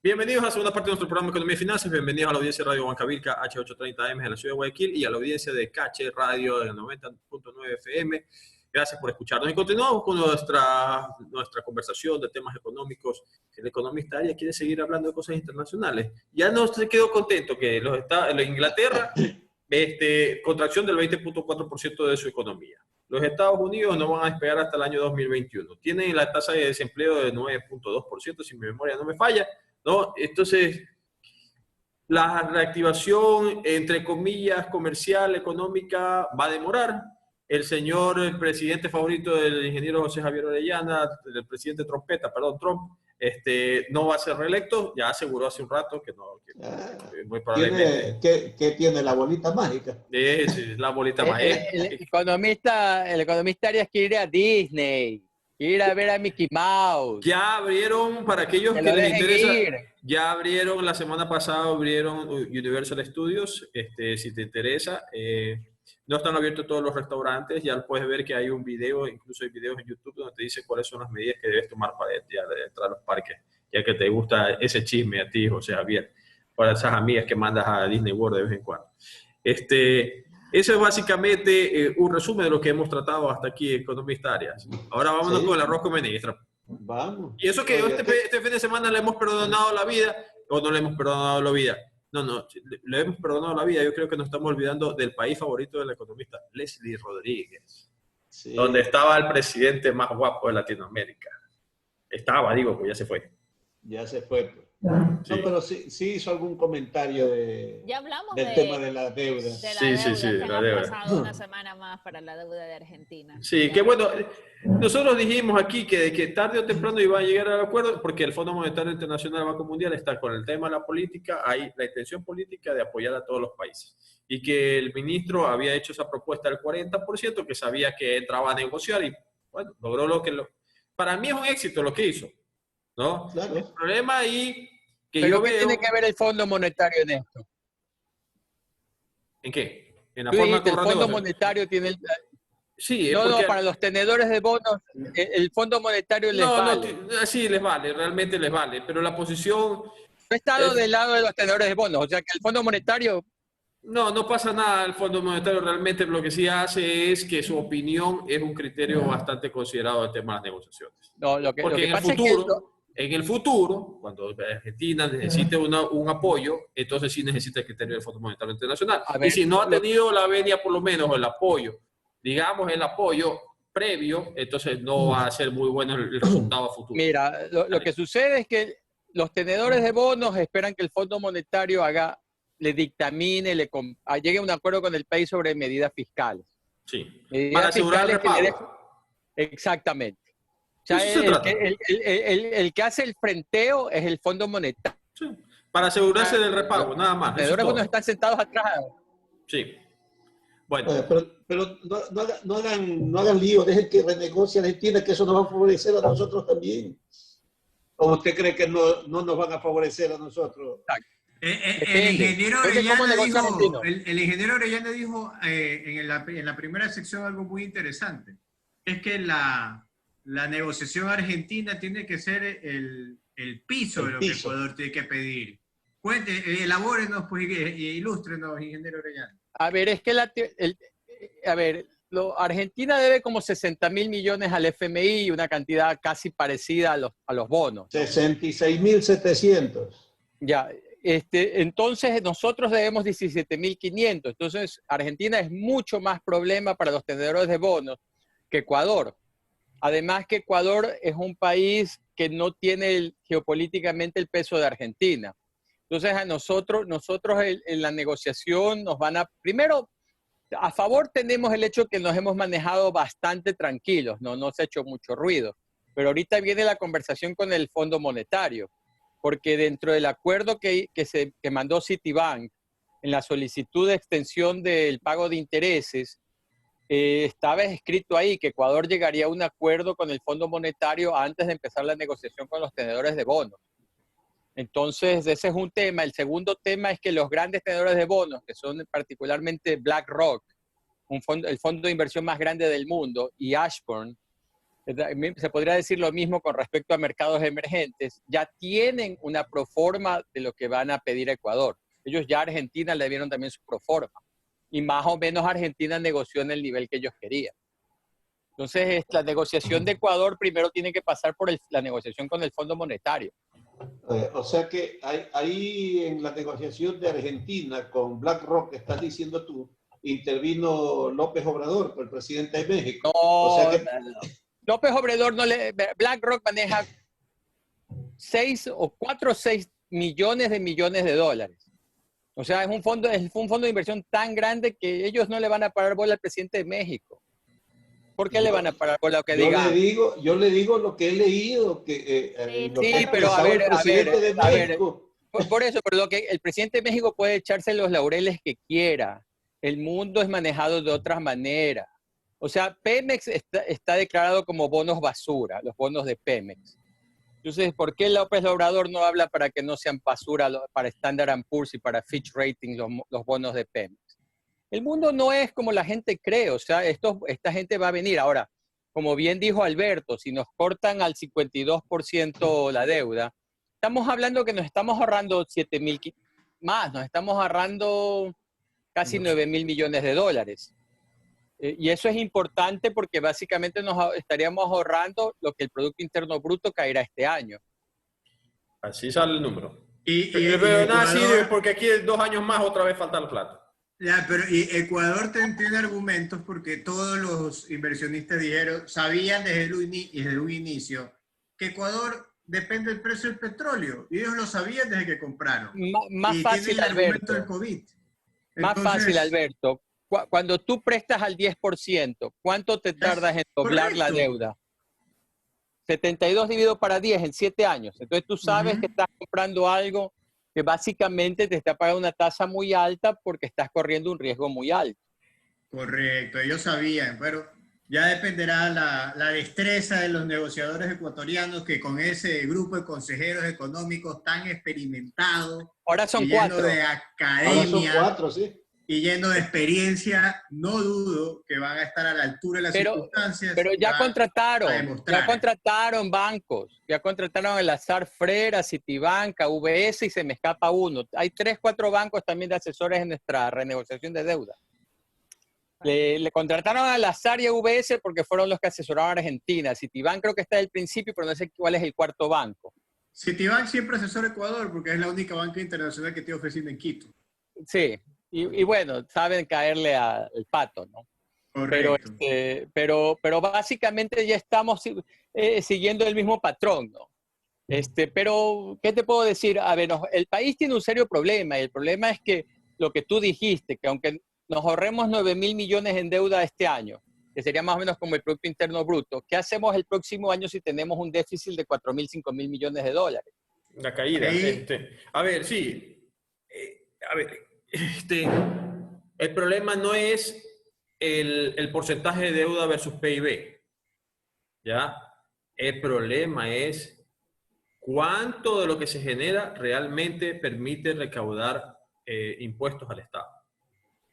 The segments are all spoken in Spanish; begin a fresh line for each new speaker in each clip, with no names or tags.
Bienvenidos a la segunda parte de nuestro programa Economía y Finanzas. Bienvenidos a la audiencia de Radio Huancavilca H830M en la ciudad de Guayaquil y a la audiencia de Cache Radio en el 90.9 FM. Gracias por escucharnos. Y continuamos con nuestra conversación de temas económicos. El economista Arias quiere seguir hablando de cosas internacionales. Ya no se quedó contento que Inglaterra, contracción del 20.4% de su economía. Los Estados Unidos no van a despegar hasta el año 2021. Tienen la tasa de desempleo de 9.2%, si mi memoria no me falla, ¿no? Entonces, la reactivación, entre comillas, comercial, económica, va a demorar. El señor presidente favorito del ingeniero José Javier Orellana, del presidente Trump, no va a ser reelecto. Ya aseguró hace un rato que no, que muy probablemente.
¿Qué tiene la bolita mágica?
Es la bolita mágica.
El economista Arias quiere ir a Disney. Ir a ver a Mickey Mouse.
Ya abrieron, para aquellos que les interesa, ya abrieron, la semana pasada abrieron Universal Studios, si te interesa. No están abiertos todos los restaurantes, ya puedes ver que hay un video, incluso hay videos en YouTube donde te dice cuáles son las medidas que debes tomar para entrar a los parques, ya que te gusta ese chisme a ti, José Javier, para esas amigas que mandas a Disney World de vez en cuando. Eso es básicamente un resumen de lo que hemos tratado hasta aquí, economista Arias. Ahora vámonos con el arroz con menestra.
Vamos.
Y eso que este fin de semana le hemos perdonado la vida, o no le hemos perdonado la vida. No, le hemos perdonado la vida. Yo creo que nos estamos olvidando del país favorito del economista, Leslie Rodríguez. Sí. Donde estaba el presidente más guapo de Latinoamérica. Pues ya se fue.
Ya se fue. Sí. No, pero sí hizo algún comentario
ya hablamos
del tema de la deuda.
La deuda. Pasado una semana más para la deuda de Argentina.
Sí, que bueno, nosotros dijimos aquí que tarde o temprano iba a llegar al acuerdo porque el Fondo Monetario Internacional, el Banco Mundial, está con el tema de la política, hay la intención política de apoyar a todos los países. Y que el ministro había hecho esa propuesta del 40%, que sabía que entraba a negociar y, bueno, logró lo que... Para mí es un éxito lo que hizo, ¿no? Claro. El problema ahí...
¿Pero qué tiene que ver el Fondo Monetario en esto?
¿En qué? En la
forma de el Fondo Monetario tiene el...
Sí,
no, para los tenedores de bonos, el Fondo Monetario les vale.
No, sí, les vale, realmente les vale, pero la posición...
No he estado del lado de los tenedores de bonos, o sea que el Fondo Monetario...
No pasa nada, el Fondo Monetario realmente lo que sí hace es que su opinión es un criterio bastante considerado en temas de negociaciones.
No,
porque en el futuro, cuando Argentina necesite un apoyo, entonces sí necesita el criterio del Fondo Monetario Internacional. Y si no ha tenido la venia, por lo menos el apoyo, digamos el apoyo previo, entonces no va a ser muy bueno el resultado a futuro.
Mira, lo que sucede es que los tenedores de bonos esperan que el Fondo Monetario le dictamine, llegue a un acuerdo con el país sobre medidas fiscales.
Sí,
medidas
para asegurar el repago.
Exactamente. O sea, el que hace el frenteo es el Fondo Monetario.
Sí, para asegurarse del repago, nada más.
Los tenedores de bonos están sentados atrás.
Sí. Bueno.
Pero no hagan lío, dejen que renegocie Argentina, que eso nos va a favorecer a nosotros también. ¿O usted cree que no nos van a favorecer a nosotros?
El ingeniero Orellana dijo en la primera sección algo muy interesante. Es que la negociación argentina tiene que ser el piso de lo que Ecuador tiene que pedir. Elabórenos pues, y ilústrenos, ingeniero Orellana.
A ver, es que Argentina debe como 60.000 millones al FMI, una cantidad casi parecida a los bonos.
66.700.
Ya, entonces nosotros debemos 17.500. Entonces Argentina es mucho más problema para los tenedores de bonos que Ecuador. Además que Ecuador es un país que no tiene geopolíticamente el peso de Argentina. Entonces a nosotros en la negociación nos van a... Primero, a favor tenemos el hecho que nos hemos manejado bastante tranquilos, no se ha hecho mucho ruido. Pero ahorita viene la conversación con el Fondo Monetario, porque dentro del acuerdo que mandó Citibank en la solicitud de extensión del pago de intereses, estaba escrito ahí que Ecuador llegaría a un acuerdo con el Fondo Monetario antes de empezar la negociación con los tenedores de bonos. Entonces, ese es un tema. El segundo tema es que los grandes tenedores de bonos, que son particularmente BlackRock, el fondo de inversión más grande del mundo, y Ashburn, Se podría decir lo mismo con respecto a mercados emergentes. Ya tienen una proforma de lo que van a pedir a Ecuador. Ellos ya a Argentina le dieron también su proforma. Y más o menos Argentina negoció en el nivel que ellos querían. Entonces, la negociación de Ecuador primero tiene que pasar por la negociación con el Fondo Monetario.
O sea que ahí en la negociación de Argentina con BlackRock, estás diciendo tú, intervino López Obrador, el presidente de México.
No,
O sea que...
López Obrador BlackRock maneja 4 o 6 millones de dólares. O sea, es un fondo de inversión tan grande que ellos no le van a parar bola al presidente de México. ¿Por qué le van a parar bola lo que diga?
Yo le digo lo que he leído,
Sí, pero a ver, por eso, pero lo que el presidente de México puede echarse los laureles que quiera. El mundo es manejado de otras maneras. O sea, Pemex está declarado como bonos basura, los bonos de Pemex. Entonces, ¿por qué López Obrador no habla para que no sean basura para Standard & Poor's y para Fitch Ratings los bonos de Pemex? El mundo no es como la gente cree, o sea, esta gente va a venir. Ahora, como bien dijo Alberto, si nos cortan al 52% la deuda, estamos hablando que nos estamos ahorrando 7.000 más, nos estamos ahorrando casi 9.000 millones de dólares. Y eso es importante porque básicamente nos estaríamos ahorrando lo que el Producto Interno Bruto caerá este año.
Así sale el número.
Pero
nada sirve porque aquí 2 años más otra vez falta la plata.
Ya, pero y Ecuador tiene argumentos porque todos los inversionistas sabían desde un inicio que Ecuador depende del precio del petróleo. Y ellos lo sabían desde que compraron.
Más fácil, Alberto.
Del COVID.
Más fácil, Alberto. Cuando tú prestas al 10%, ¿cuánto te tardas en doblar la deuda? 72 dividido para 10 en 7 años. Entonces tú sabes que estás comprando algo que básicamente te está pagando una tasa muy alta porque estás corriendo un riesgo muy alto.
Correcto, ellos sabían, pero ya dependerá la destreza de los negociadores ecuatorianos que con ese grupo de consejeros económicos tan experimentados,
ahora son
lleno
4.
de academia,
ahora son 4, sí,
y lleno de experiencia, no dudo que van a estar a la altura de las circunstancias.
Pero ya contrataron bancos, ya contrataron a Lazard Frere, a Citibank, a UBS y se me escapa uno. Hay 3, 4 bancos también de asesores en nuestra renegociación de deuda. Le contrataron a Lazard y a UBS porque fueron los que asesoraron a Argentina. Citibank creo que está desde el principio, pero no sé cuál es el 4.º banco.
Citibank siempre asesora Ecuador porque es la única banca internacional que tiene oficina en Quito.
Sí. Y bueno, saben caerle al pato, ¿no?
Correcto.
Pero básicamente ya estamos siguiendo el mismo patrón, ¿no? Pero, ¿qué te puedo decir? A ver, el país tiene un serio problema, y el problema es que lo que tú dijiste, que aunque nos ahorremos 9.000 millones en deuda este año, que sería más o menos como el Producto Interno Bruto, ¿qué hacemos el próximo año si tenemos un déficit de 4.000, 5.000 millones de dólares?
La caída. A ver, sí. A ver, el problema no es el porcentaje de deuda versus PIB. ¿Ya? El problema es cuánto de lo que se genera realmente permite recaudar impuestos al Estado.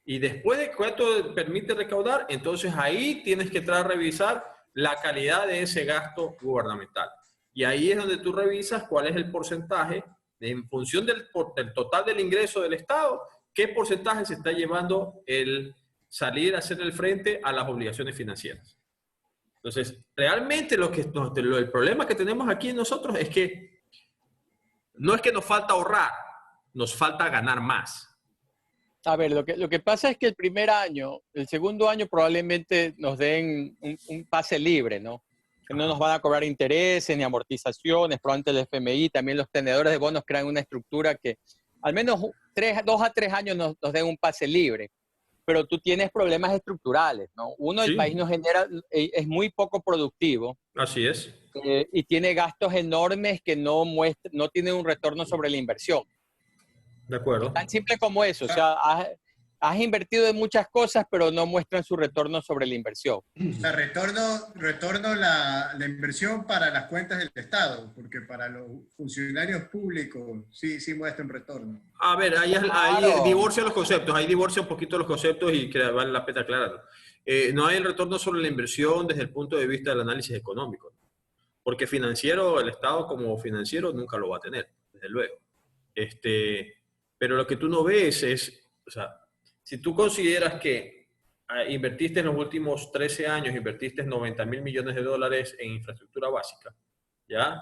Y después de cuánto permite recaudar, entonces ahí tienes que entrar a revisar la calidad de ese gasto gubernamental. Y ahí es donde tú revisas cuál es el porcentaje, en función del total del ingreso del Estado, qué porcentaje se está llevando el salir a hacer el frente a las obligaciones financieras. Entonces, realmente el problema que tenemos aquí nosotros es que no es que nos falta ahorrar, nos falta ganar más.
A ver, lo que pasa es que el primer año, el segundo año probablemente nos den un pase libre, ¿no? Que no nos van a cobrar intereses ni amortizaciones, probablemente el FMI, también los tenedores de bonos crean una estructura que al menos 2 a 3 años nos den un pase libre. Pero tú tienes problemas estructurales, ¿no? Uno, el país es muy poco productivo.
Así es.
Y tiene gastos enormes que no tienen un retorno sobre la inversión.
De acuerdo.
Tan simple como eso. O sea, has invertido en muchas cosas, pero no muestran su retorno sobre la inversión.
O sea, retorno la inversión para las cuentas del Estado, porque para los funcionarios públicos sí muestra un retorno.
A ver, ahí
Claro.
divorcia los conceptos, ahí divorcia un poquito los conceptos y que vale la pena aclararlo. No hay el retorno sobre la inversión desde el punto de vista del análisis económico, porque financiero, el Estado como financiero nunca lo va a tener, desde luego. Pero lo que tú no ves es, o sea, si tú consideras que invertiste en los últimos 13 años, invertiste 90.000 millones de dólares en infraestructura básica, ¿ya?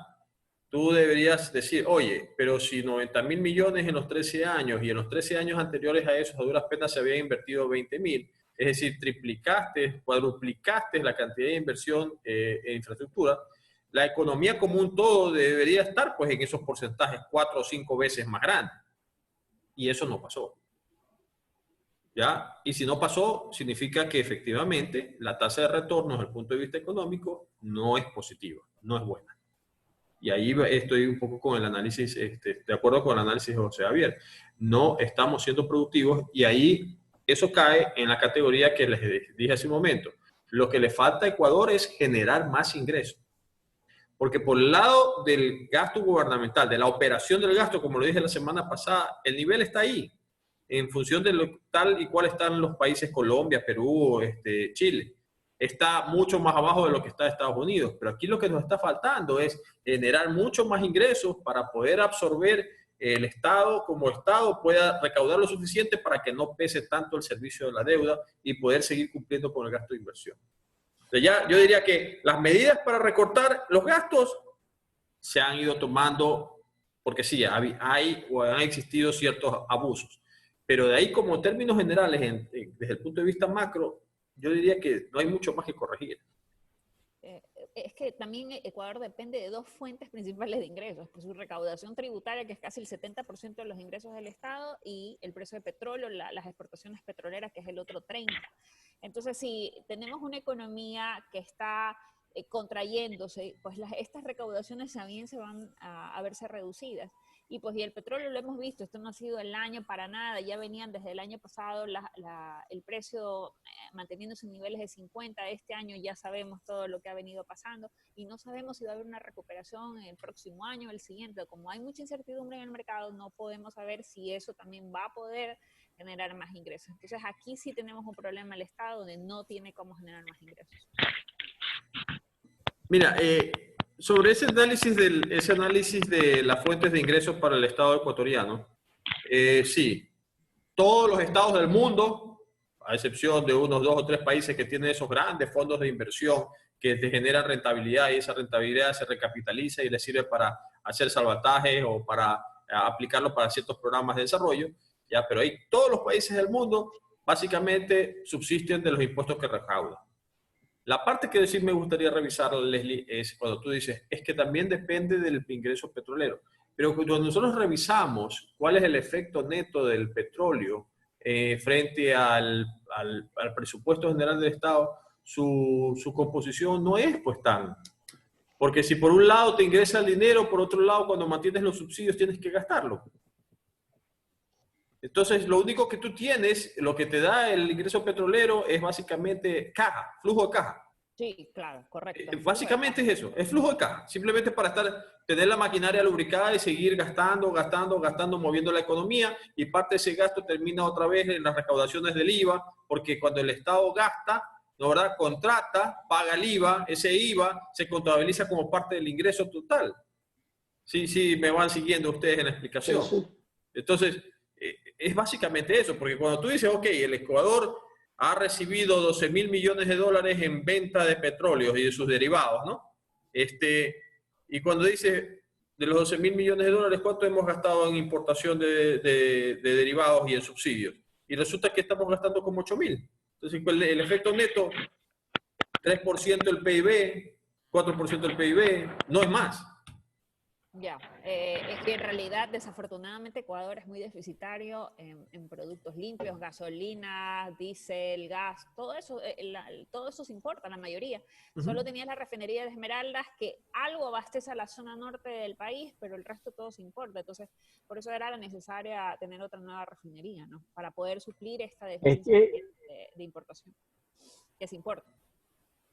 Tú deberías decir, oye, pero si 90.000 millones en los 13 años y en los 13 años anteriores a eso, a duras penas se había invertido 20.000, es decir, triplicaste, cuadruplicaste la cantidad de inversión en infraestructura, la economía como un todo debería estar pues en esos porcentajes 4 o 5 veces más grandes. Y eso no pasó. ¿Ya? Y si no pasó, significa que efectivamente la tasa de retorno desde el punto de vista económico no es positiva, no es buena. Y ahí estoy un poco con el análisis, de acuerdo con el análisis de José Javier. No estamos siendo productivos y ahí eso cae en la categoría que les dije hace un momento. Lo que le falta a Ecuador es generar más ingresos. Porque por el lado del gasto gubernamental, de la operación del gasto, como lo dije la semana pasada, el nivel está ahí, en función de lo, tal y cual están los países Colombia, Perú, Chile. Está mucho más abajo de lo que está Estados Unidos. Pero aquí lo que nos está faltando es generar mucho más ingresos para poder absorber el Estado, como Estado pueda recaudar lo suficiente para que no pese tanto el servicio de la deuda y poder seguir cumpliendo con el gasto de inversión. Entonces ya yo diría que las medidas para recortar los gastos se han ido tomando porque sí, hay o han existido ciertos abusos. Pero de ahí, como términos generales, desde el punto de vista macro, yo diría que no hay mucho más que corregir.
Es que también Ecuador depende de dos fuentes principales de ingresos, pues su recaudación tributaria, que es casi el 70% de los ingresos del Estado, y el precio de petróleo, las exportaciones petroleras, que es el otro 30%. Entonces, si tenemos una economía que está contrayéndose, pues estas recaudaciones también se van a verse reducidas. Y pues y el petróleo lo hemos visto, esto no ha sido el año para nada, ya venían desde el año pasado el precio manteniéndose en niveles de 50, este año ya sabemos todo lo que ha venido pasando y no sabemos si va a haber una recuperación en el próximo año o el siguiente. Como hay mucha incertidumbre en el mercado, no podemos saber si eso también va a poder generar más ingresos. Entonces aquí sí tenemos un problema en el Estado donde no tiene cómo generar más ingresos.
Mira, sobre ese análisis de las fuentes de ingresos para el Estado ecuatoriano, sí, todos los estados del mundo, a excepción de unos 2 o 3 países que tienen esos grandes fondos de inversión que te generan rentabilidad y esa rentabilidad se recapitaliza y le sirve para hacer salvatajes o para aplicarlo para ciertos programas de desarrollo, ya, pero ahí todos los países del mundo básicamente subsisten de los impuestos que recaudan. La parte que sí me gustaría revisar, Leslie, es cuando tú dices, es que también depende del ingreso petrolero. Pero cuando nosotros revisamos cuál es el efecto neto del petróleo frente al presupuesto general del Estado, su composición no es pues tan... Porque si por un lado te ingresa el dinero, por otro lado cuando mantienes los subsidios tienes que gastarlo. Entonces, lo único que tú tienes, lo que te da el ingreso petrolero es básicamente caja, flujo de caja.
Sí, claro, correcto.
Básicamente es eso, es flujo de caja, simplemente para tener la maquinaria lubricada y seguir gastando, moviendo la economía y parte de ese gasto termina otra vez en las recaudaciones del IVA, porque cuando el Estado gasta, ¿no, verdad? Contrata, paga el IVA, ese IVA se contabiliza como parte del ingreso total. Sí, me van siguiendo ustedes en la explicación.
Sí, sí.
Entonces, es básicamente eso, porque cuando tú dices, ok, el Ecuador ha recibido 12.000 millones de dólares en venta de petróleo y de sus derivados, ¿no? Y cuando dices, de los 12.000 millones de dólares, ¿cuánto hemos gastado en importación de derivados y en subsidios? Y resulta que estamos gastando como 8.000. Entonces, el efecto neto, 3% del PIB, 4% del PIB, no es más.
Ya, es que en realidad, desafortunadamente, Ecuador es muy deficitario en productos limpios, gasolina, diésel, gas, todo eso se importa, la mayoría. Solo tenías la refinería de Esmeraldas, que algo abastece a la zona norte del país, pero el resto todo se importa. Entonces, por eso era necesaria tener otra nueva refinería, ¿no? Para poder suplir esta deficiencia de importación, que se importa.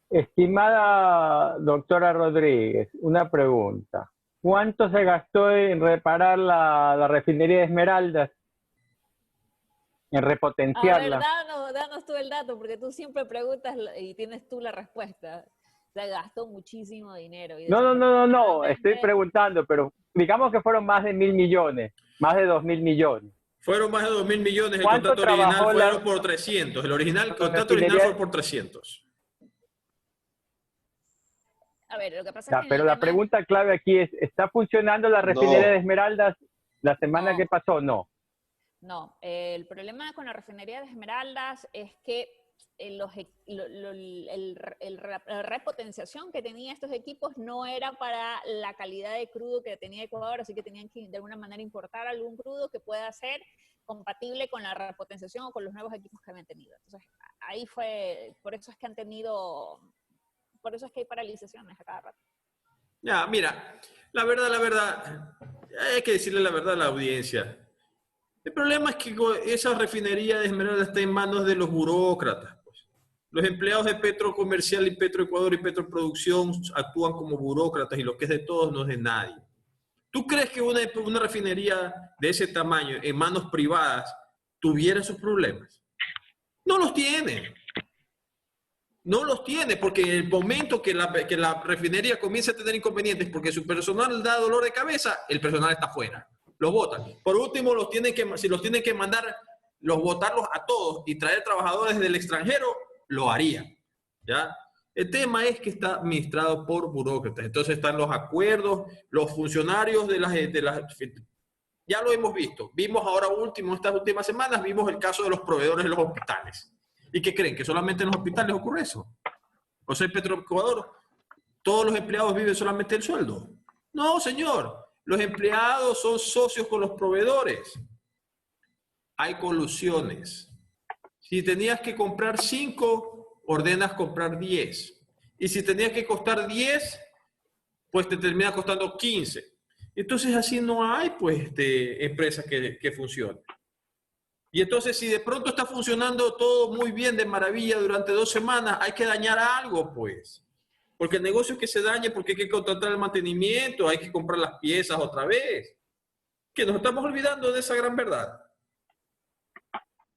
Estimada doctora Rodríguez, una pregunta. ¿Cuánto se gastó en reparar la refinería de Esmeraldas? En repotenciarla.
A ver, danos tú el dato, porque tú siempre preguntas y tienes tú la respuesta. Se gastó muchísimo dinero. Y
No, estoy preguntando, pero digamos que fueron más de 1.000 millones, más de 2.000 millones.
Fueron más de 2.000 millones, el
¿Cuánto
contrato original
trabajó
fueron por 300, el contrato original fue por 300.
A ver, lo que pasa
Ya,
es que
pero la pregunta clave aquí es, ¿está funcionando la refinería de Esmeraldas la semana que pasó? No.
No, el problema con la refinería de Esmeraldas es que la repotenciación que tenía estos equipos no era para la calidad de crudo que tenía Ecuador, así que tenían que de alguna manera importar algún crudo que pueda ser compatible con la repotenciación o con los nuevos equipos que habían tenido. Entonces, ahí fue, por eso es que hay paralizaciones a cada rato.
Ya, mira, la verdad, hay que decirle la verdad a la audiencia. El problema es que esa refinería de Esmeraldas está en manos de los burócratas. Pues. Los empleados de Petrocomercial y Petroecuador y Petroproducción actúan como burócratas y lo que es de todos no es de nadie. ¿Tú crees que una refinería de ese tamaño en manos privadas tuviera esos problemas? No los tiene. No los tiene, porque en el momento que la refinería comience a tener inconvenientes porque su personal da dolor de cabeza, el personal está fuera. Los votan. Por último, si los tienen que mandar, votarlos a todos y traer trabajadores del extranjero, lo harían. ¿Ya? El tema es que está administrado por burócratas. Entonces están los acuerdos, los funcionarios de las ya lo hemos visto. Vimos ahora estas últimas semanas, vimos el caso de los proveedores de los hospitales. ¿Y qué creen? ¿Que solamente en los hospitales ocurre eso? O sea, en Petroecuador, ¿todos los empleados viven solamente del sueldo? No, señor. Los empleados son socios con los proveedores. Hay colusiones. Si tenías que comprar 5, ordenas comprar 10. Y si tenías que costar 10, pues te termina costando 15. Entonces así no hay pues empresas que funcionen. Y entonces si de pronto está funcionando todo muy bien, de maravilla, durante 2 semanas, hay que dañar algo pues. Porque el negocio es que se dañe, porque hay que contratar el mantenimiento, hay que comprar las piezas otra vez. Que nos estamos olvidando de esa gran verdad.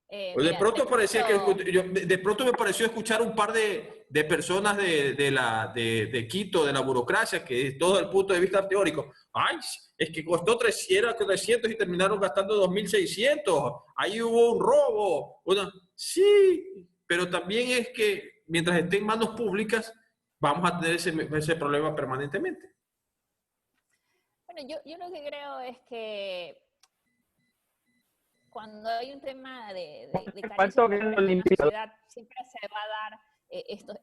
Pues de pronto parecía de pronto me pareció escuchar un par de personas de Quito, de la burocracia, que es todo el punto de vista teórico. Ay, es que costó 300 y terminaron gastando 2.600. Ahí hubo un robo. Bueno, sí, pero también es que mientras esté en manos públicas, vamos a tener ese problema permanentemente.
Bueno, yo lo que creo es que cuando hay un tema de carencia en una sociedad, siempre se va a dar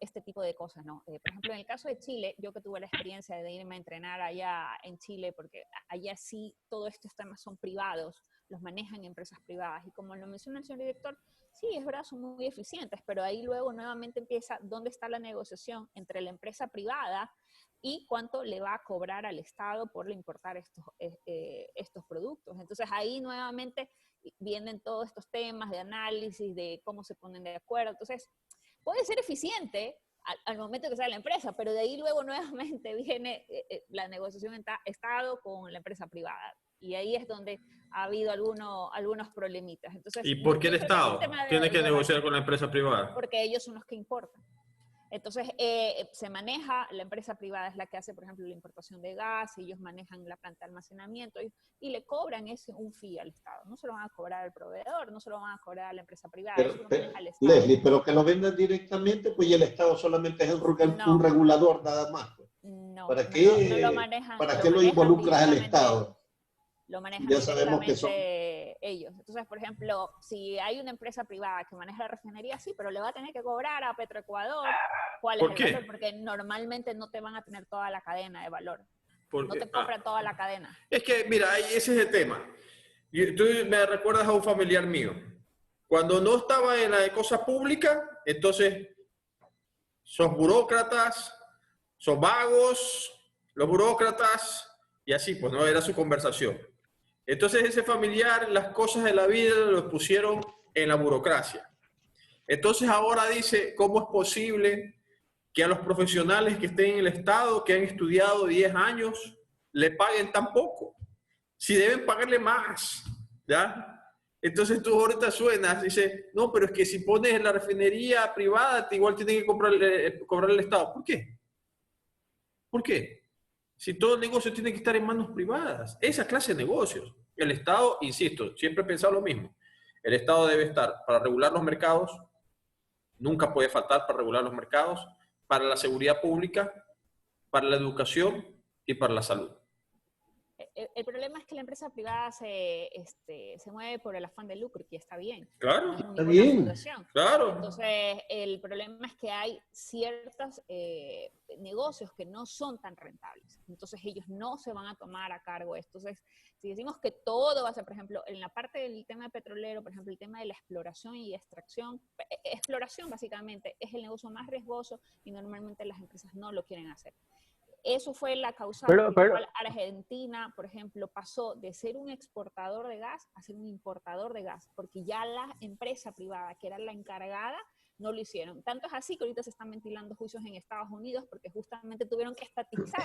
este tipo de cosas, ¿no? Por ejemplo, en el caso de Chile, yo que tuve la experiencia de irme a entrenar allá en Chile, porque allá sí todos estos temas son privados, los manejan empresas privadas, y como lo menciona el señor director, sí, es verdad, son muy eficientes, pero ahí luego nuevamente empieza dónde está la negociación entre la empresa privada y cuánto le va a cobrar al Estado por importar estos productos. Entonces ahí nuevamente vienen todos estos temas de análisis, de cómo se ponen de acuerdo. Entonces, puede ser eficiente al momento que sale la empresa, pero de ahí luego nuevamente viene la negociación entre Estado con la empresa privada. Y ahí es donde ha habido algunos problemitas. Entonces,
¿y por qué el Estado tiene que negociar con la empresa privada?
Porque ellos son los que importan. Entonces, se maneja, la empresa privada es la que hace, por ejemplo, la importación de gas, ellos manejan la planta de almacenamiento y le cobran un fee al Estado. No se lo van a cobrar al proveedor, no se lo van a cobrar a la empresa privada, eso lo maneja el Estado.
Leslie, pero que lo vendan directamente, pues y el Estado solamente es un regulador nada más. Pues.
No,
¿Para qué,
no lo manejan,
¿para qué lo involucras al Estado?
Lo manejan
ya sabemos que son
ellos. Entonces, por ejemplo, si hay una empresa privada que maneja la refinería, sí, pero le va a tener que cobrar a Petroecuador cuál es el valor, porque normalmente no te van a tener toda la cadena de valor. No te compra toda la cadena.
Es que, mira, ese es el tema. Tú me recuerdas a un familiar mío. Cuando no estaba en la cosa pública, entonces sos burócratas, sos vagos, los burócratas, y así, pues no era su conversación. Entonces ese familiar, las cosas de la vida lo pusieron en la burocracia. Entonces ahora dice, ¿cómo es posible que a los profesionales que estén en el Estado, que han estudiado 10 años, le paguen tan poco? Si deben pagarle más, ¿ya? Entonces tú ahorita suenas, dices, no, pero es que si pones la refinería privada, igual tiene que cobrar el Estado. ¿Por qué? ¿Por qué? Si todo negocio tiene que estar en manos privadas. Esa clase de negocios. El Estado, insisto, siempre he pensado lo mismo. El Estado debe estar para regular los mercados, nunca puede faltar para regular los mercados, para la seguridad pública, para la educación y para la salud.
El problema es que la empresa privada se mueve por el afán de lucro, y está bien.
Claro,
No es
está bien.
fundación.
Claro.
Entonces, el problema es que hay ciertos negocios que no son tan rentables. Entonces, ellos no se van a tomar a cargo esto. Entonces, si decimos que todo va a ser, por ejemplo, en la parte del tema petrolero, por ejemplo, el tema de la exploración y extracción, exploración básicamente es el negocio más riesgoso y normalmente las empresas no lo quieren hacer. Eso fue la causa por la cual Argentina, por ejemplo, pasó de ser un exportador de gas a ser un importador de gas, porque ya la empresa privada, que era la encargada, no lo hicieron. Tanto es así que ahorita se están ventilando juicios en Estados Unidos porque justamente tuvieron que estatizar,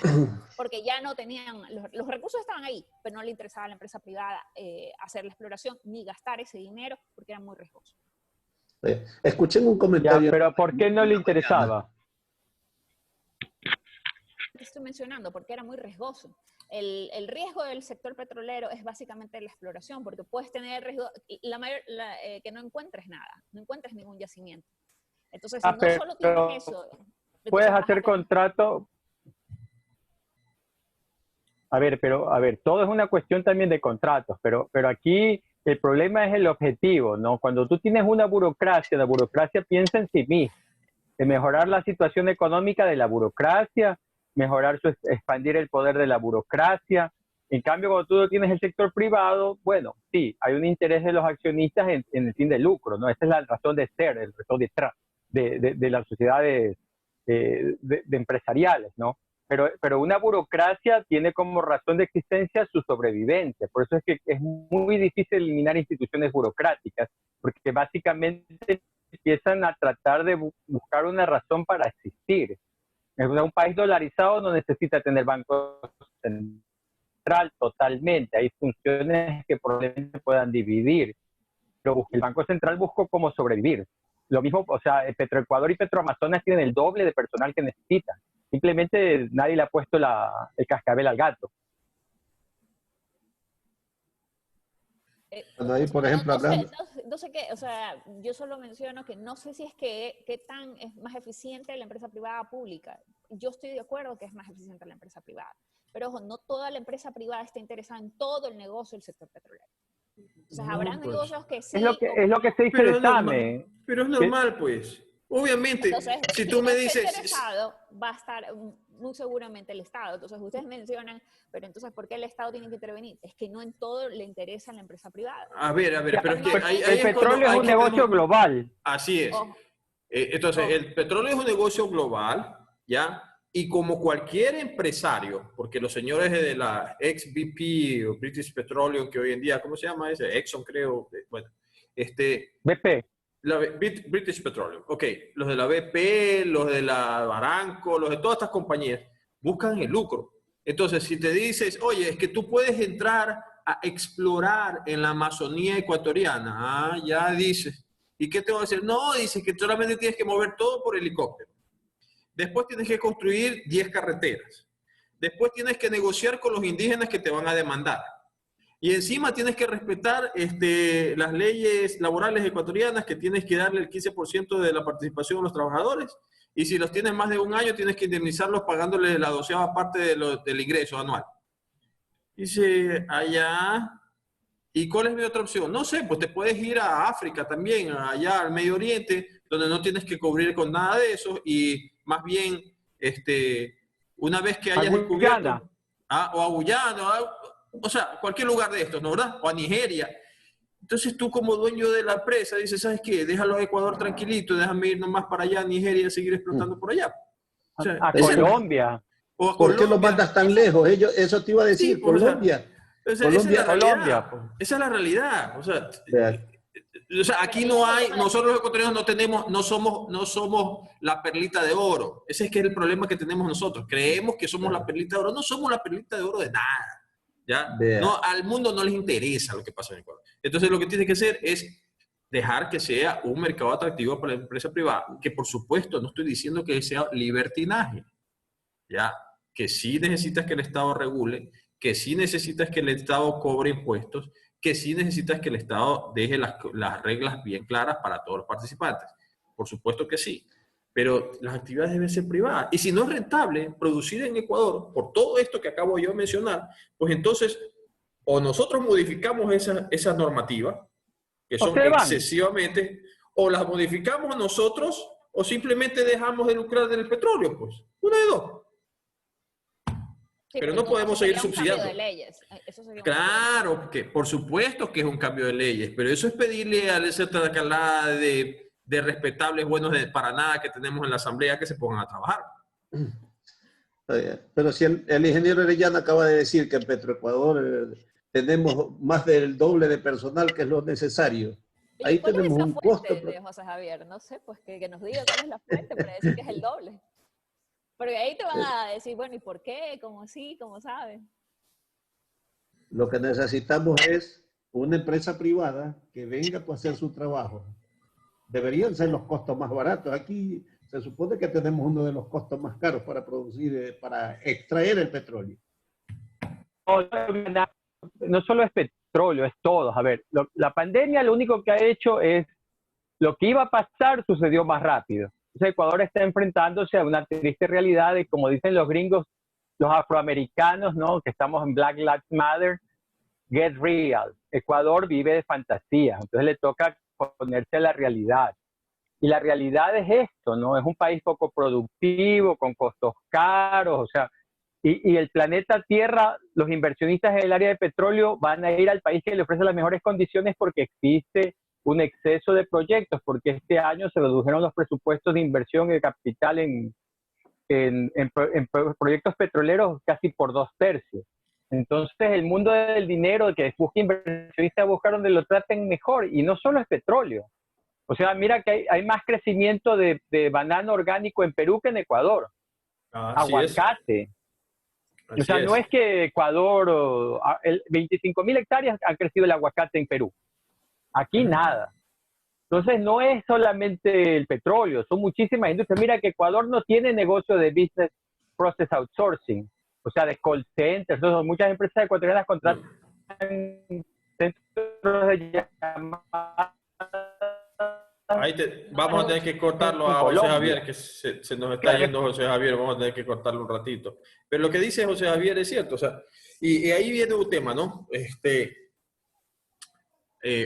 porque ya no tenían, los recursos estaban ahí, pero no le interesaba a la empresa privada hacer la exploración ni gastar ese dinero porque era muy riesgoso.
Escuchen un comentario.
Ya, pero ¿por qué no le interesaba?
Estoy mencionando, porque era muy riesgoso. El riesgo del sector petrolero es básicamente la exploración, porque puedes tener riesgo, que no encuentres nada, no encuentres ningún yacimiento. Entonces, no solo tienes eso.
Puedes hacer contrato. A ver, todo es una cuestión también de contratos, pero aquí el problema es el objetivo, ¿no? Cuando tú tienes una burocracia, la burocracia piensa en sí misma, en mejorar la situación económica de la burocracia, expandir el poder de la burocracia. En cambio, cuando tú tienes el sector privado, bueno, sí, hay un interés de los accionistas en el fin de lucro, ¿no? Esa es la razón de ser, el razón de las sociedades de empresariales, ¿no? Pero una burocracia tiene como razón de existencia su sobrevivencia. Por eso es que es muy difícil eliminar instituciones burocráticas, porque básicamente empiezan a tratar de buscar una razón para existir. Un país dolarizado no necesita tener banco central totalmente. Hay funciones que probablemente puedan dividir, pero el Banco Central buscó cómo sobrevivir. Lo mismo, o sea, Petroecuador y Petroamazonas tienen el doble de personal que necesitan. Simplemente nadie le ha puesto el cascabel al gato.
Cuando ahí, por ejemplo,
no sé qué, o sea, yo solo menciono que no sé si es qué tan es más eficiente la empresa privada pública. Yo estoy de acuerdo que es más eficiente la empresa privada, pero ojo, no toda la empresa privada está interesada en todo el negocio del sector petrolero. O sea, habrá negocios que sí.
Es lo que se dice el examen.
Pero es normal, pues. Obviamente,
entonces,
si tú me dices...
interesado, va a estar muy seguramente el Estado. Entonces, ustedes mencionan, pero entonces, ¿por qué el Estado tiene que intervenir? Es que no en todo le interesa a la empresa privada.
A ver, pero es que...
El petróleo es un negocio global.
Así es. Entonces, el petróleo es un negocio global, ¿ya? Y como cualquier empresario, porque los señores de la ex-BP o British Petroleum, que hoy en día, ¿cómo se llama ese? Exxon, creo. Bueno,
BP.
British Petroleum. Ok, los de la BP, los de la Aramco, los de todas estas compañías, buscan el lucro. Entonces, si te dices, oye, es que tú puedes entrar a explorar en la Amazonía ecuatoriana, ya dices, ¿y qué te voy a decir? No, dices que solamente tienes que mover todo por helicóptero. Después tienes que construir 10 carreteras. Después tienes que negociar con los indígenas que te van a demandar. Y encima tienes que respetar las leyes laborales ecuatorianas, que tienes que darle el 15% de la participación a los trabajadores. Y si los tienes más de un año, tienes que indemnizarlos pagándole la 12ª parte del ingreso anual. Dice, allá. ¿Y cuál es mi otra opción? No sé, pues te puedes ir a África también, allá al Medio Oriente, donde no tienes que cubrir con nada de eso. Y más bien, una vez que hayas descubierto... o a Guyana, o sea, cualquier lugar de estos, ¿no, verdad? O a Nigeria. Entonces tú como dueño de la empresa dices, ¿sabes qué? Déjalo a Ecuador tranquilito, déjame ir nomás para allá a Nigeria y seguir explotando por allá. O sea,
A Colombia.
O a
¿Por qué lo
Colombia.
mandas tan lejos? Eso te iba a decir,
Sí, pues,
Colombia.
O sea,
Colombia.
esa es la realidad.
Colombia, pues.
Esa es la realidad.
Vean.
O sea, aquí no hay, nosotros los ecuatorianos no tenemos, no somos la perlita de oro. Ese es que es el problema que tenemos nosotros. Creemos que somos la perlita de oro. No somos la perlita de oro de nada. ¿Ya? No, al mundo no les interesa lo que pasa en Ecuador. Entonces lo que tiene que hacer es dejar que sea un mercado atractivo para la empresa privada, que por supuesto no estoy diciendo que sea libertinaje, ¿ya? Que sí necesitas que el Estado regule, que sí necesitas que el Estado cobre impuestos, que sí necesitas que el Estado deje las reglas bien claras para todos los participantes. Por supuesto que sí, pero las actividades deben ser privadas. Y si no es rentable producir en Ecuador, por todo esto que acabo yo de mencionar, pues entonces o nosotros modificamos esas normativas, que son excesivamente, o las modificamos nosotros, o simplemente dejamos de lucrar del petróleo, pues. Una de dos.
Sí,
pero no podemos seguir subsidiando.
De leyes. Eso sería
claro, que por supuesto que es un cambio de leyes, pero eso es pedirle a esa calada de respetables buenos para nada que tenemos en la Asamblea que se pongan a trabajar.
Pero si el ingeniero Orellana acaba de decir que en Petroecuador tenemos más del doble de personal que es lo necesario. Ahí tenemos un costo.
De José Javier, no sé, pues que nos diga cuál es la fuente para decir que es el doble. Porque ahí te van a decir, bueno, ¿y por qué? ¿Cómo así? ¿Cómo saben?
Lo que necesitamos es una empresa privada que venga a hacer su trabajo. Deberían ser los costos más baratos. Aquí se supone que tenemos uno de los costos más caros para producir, para extraer el petróleo.
No solo es petróleo, es todo. A ver, la pandemia lo único que ha hecho es lo que iba a pasar sucedió más rápido. Entonces Ecuador está enfrentándose a una triste realidad de, como dicen los gringos, los afroamericanos, ¿no? Que estamos en Black Lives Matter, get real. Ecuador vive de fantasía, entonces le toca ponerse a la realidad. Y la realidad es esto, ¿no? Es un país poco productivo, con costos caros, o sea, y el planeta Tierra, los inversionistas en el área de petróleo van a ir al país que le ofrece las mejores condiciones porque existe un exceso de proyectos, porque este año se redujeron los presupuestos de inversión de capital en proyectos petroleros casi por 2/3. Entonces el mundo del dinero que busca inversionistas buscar donde lo traten mejor, y no solo es petróleo. O sea, mira que hay más crecimiento de banano orgánico en Perú que en Ecuador. Aguacate. O sea, no es que Ecuador, 25.000 hectáreas han crecido el aguacate en Perú. Aquí nada. Entonces no es solamente el petróleo, son muchísimas industrias. Mira que Ecuador no tiene negocio de business process outsourcing, o sea, de call centers. Entonces, muchas empresas ecuatorianas contratan centros de llamadas.
Vamos a tener que cortarlo a José Javier, que se nos está yendo José Javier, vamos a tener que cortarlo un ratito. Pero lo que dice José Javier es cierto, o sea, y ahí viene un tema, ¿no?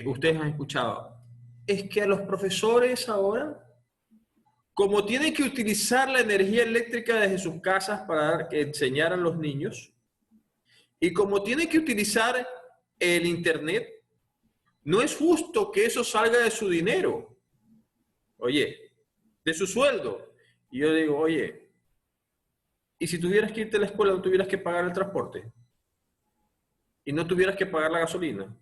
Ustedes han escuchado, es que a los profesores ahora, como tienen que utilizar la energía eléctrica desde sus casas para enseñar a los niños, y como tienen que utilizar el internet, no es justo que eso salga de su dinero. Oye, de su sueldo. Y yo digo, oye, ¿y si tuvieras que irte a la escuela, no tuvieras que pagar el transporte? ¿Y no tuvieras que pagar la gasolina?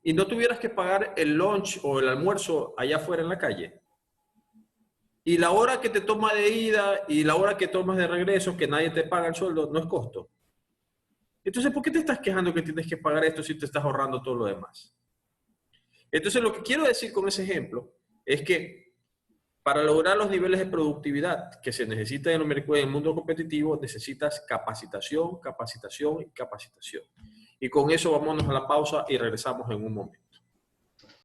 ¿Y no tuvieras que pagar el lunch o el almuerzo allá afuera en la calle? Y la hora que te toma de ida y la hora que tomas de regreso, que nadie te paga el sueldo, no es costo. Entonces, ¿por qué te estás quejando que tienes que pagar esto si te estás ahorrando todo lo demás? Entonces, lo que quiero decir con ese ejemplo es que para lograr los niveles de productividad que se necesitan en el mundo competitivo, necesitas capacitación, capacitación y capacitación. Y con eso vámonos a la pausa y regresamos en un momento.